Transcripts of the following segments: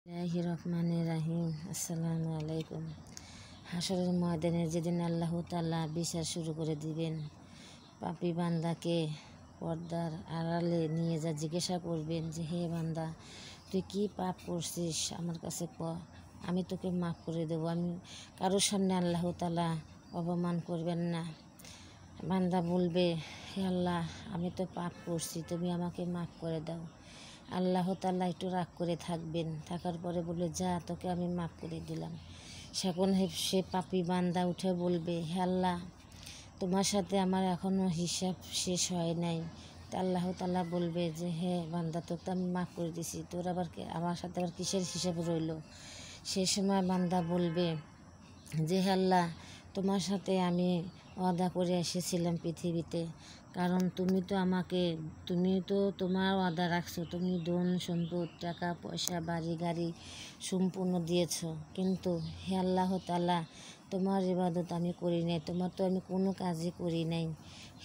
রহমানির রাহিম। আসসালামু আলাইকুম। হাসরের ময়দানে যেদিন আল্লাহ তাআলা বিচার শুরু করে দিবেন, পাপী বান্দাকে পর্দার আড়ালে নিয়ে যা জিজ্ঞাসা করবেন যে, হে বান্দা, তুই কি পাপ করছিস আমার কাছে ক, আমি তোকে মাফ করে দেবো। আমি কারোর সামনে আল্লাহ তাআলা অপমান করবেন না। বান্দা বলবে, হে আল্লাহ, আমি তো পাপ করছি, তুমি আমাকে মাফ করে দাও। আল্লাহ তাআলা একটু রাগ করে থাকবেন, থাকার পরে বলবে, যা, তোকে আমি মাফ করে দিলাম। সেখন সে পাপী বান্দা উঠে বলবে, হে আল্লাহ, তোমার সাথে আমার এখনও হিসাব শেষ হয় নাই। তা আল্লাহ তাআলা বলবে যে, হে বান্দা, তোকে তো আমি মাফ করে দিছি, তোর আবার আমার সাথে আবার কিসের হিসাব রইল? সে সময় বান্দা বলবে যে, হে আল্লাহ, তোমার সাথে আমি ওয়াদা করে এসেছিলাম পৃথিবীতে, কারণ তুমি তো তোমার ওয়াদা রাখছো, তুমি ধন সম্পদ, টাকা পয়সা, বাড়ি গাড়ি সম্পূর্ণ দিয়েছ, কিন্তু হে আল্লাহ তাআলা, তোমার ইবাদত আমি করি নাই, তোমার তো আমি কোনো কাজই করি নাই।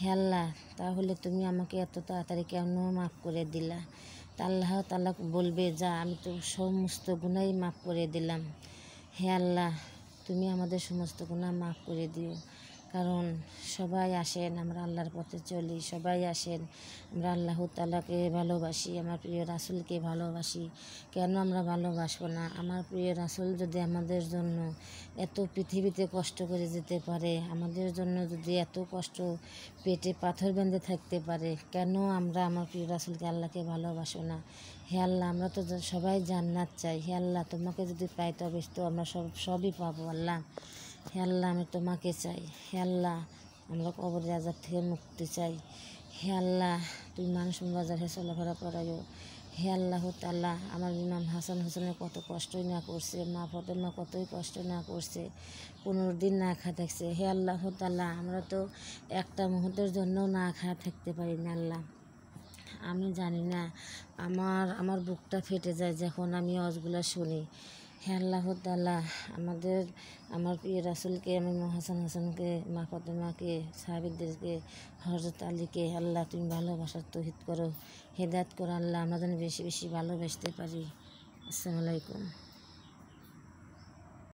হে আল্লাহ, তাহলে তুমি আমাকে এত তাড়াতাড়ি কেন মাফ করে দিলা? তা আল্লাহ তাআলা বলবে, যা, আমি তো সমস্ত গুনাহই মাফ করে দিলাম। হে আল্লাহ, তুমি আমাদের সমস্ত গুনাহ মাফ করে দিও। কারণ সবাই আসেন, আমরা আল্লাহর পথে চলি, সবাই আসেন, আমরা আল্লাহ তাআলাকে ভালোবাসি, আমার প্রিয় রাসূলকে ভালোবাসি। কেন আমরা ভালোবাসবো না? আমার প্রিয় রাসূল যদি আমাদের জন্য এত পৃথিবীতে কষ্ট করে যেতে পারে, আমাদের জন্য যদি এত কষ্ট পেটে পাথর বেঁধে থাকতে পারে, কেন আমরা আমার প্রিয় রাসূলকে, আল্লাহকে ভালোবাসো না? হে আল্লাহ, আমরা তো সবাই জান্নাত চাই। হে আল্লাহ, তোমাকে যদি পাই তবে তো আমরা সবই পাবো। আল্লাহ, হে আল্লাহ, আমি তোমাকে চাই। হে আল্লাহ, আমরা কবরের আযাব থেকে মুক্তি চাই। হে আল্লাহ, তুমি মানুষ বাজারে চলাফেরা করাইও। হে আল্লাহ তাআলা, আমার ইমাম হাসান হোসেনের কত কষ্টই না করছে, মা ফাতেমা কতই কষ্ট না করছে, 15 দিন না খাওয়া থাকছে। হে আল্লাহ তাআলা, আমরা তো একটা মুহূর্তের জন্য না খাওয়া থাকতে পারি না। আল্লাহ, আমি জানি না, আমার বুকটা ফেটে যায় যখন আমি ওয়াজগুলো শুনি। হে আল্লাহ তাআলা, আমার প্রিয় রাসূলকে, আমি হাসান হোসেনকে, মা ফাতেমাকে, সাহাবীদেরকে, হযরত আলীকে, আল্লাহ তুমি ভালোবাসার তৌফিক করো, হেদায়েত করো। আল্লাহ, আমরা যেন বেশি বেশি ভালোবাসতে পারি। আসসালামু আলাইকুম।